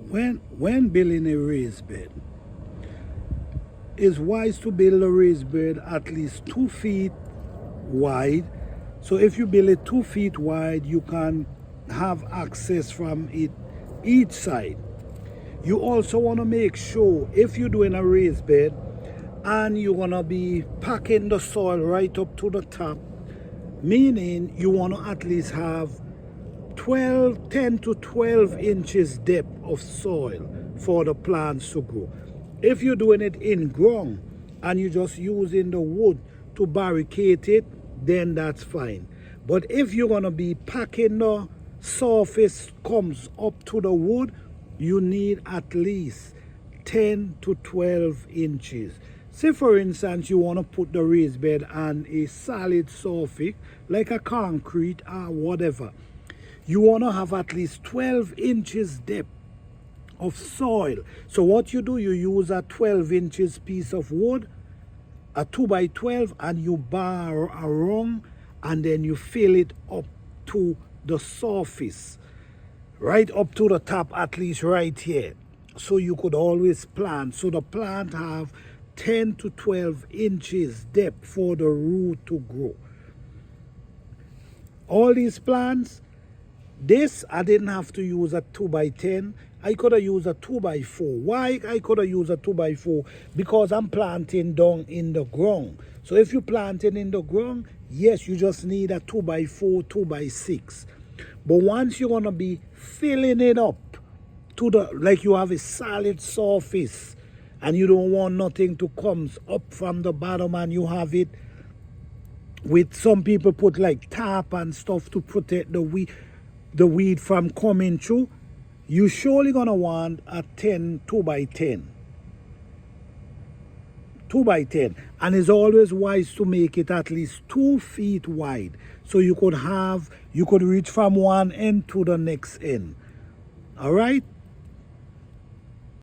When building a raised bed, it's wise to build a raised bed at least 2 feet wide. So if you build it 2 feet wide, you can have access from it each side. You also want to make sure if you're doing a raised bed and you're going to be packing the soil right up to the top, meaning you want to at least have 10 to 12 inches depth of soil for the plants to grow. If you're doing it in ground and you're just using the wood to barricade it, then that's fine. But if you're going to be packing the surface comes up to the wood, you need at least 10 to 12 inches. Say for instance you want to put the raised bed on a solid surface like a concrete or whatever. You want to have at least 12 inches depth of soil. So what you do, you use a 12 inches piece of wood, a 2x12, and you bar around, and then you fill it up to the surface, right up to the top, at least right here. So you could always plant. So the plant have 10 to 12 inches depth for the root to grow. All these plants, this I didn't have to use a 2x10. I could have used a 2x4. Why I could have used a 2x4? Because I'm planting down in the ground. So if you're planting in the ground, yes, you just need a 2x4, 2x6. But once you're gonna be filling it up to the, like you have a solid surface and you don't want nothing to come up from the bottom, and you have it with, some people put like tarp and stuff to protect the weed from coming through, you surely gonna want a 2x10. 2x10. And it's always wise to make it at least 2 feet wide. So you could reach from one end to the next end. All right?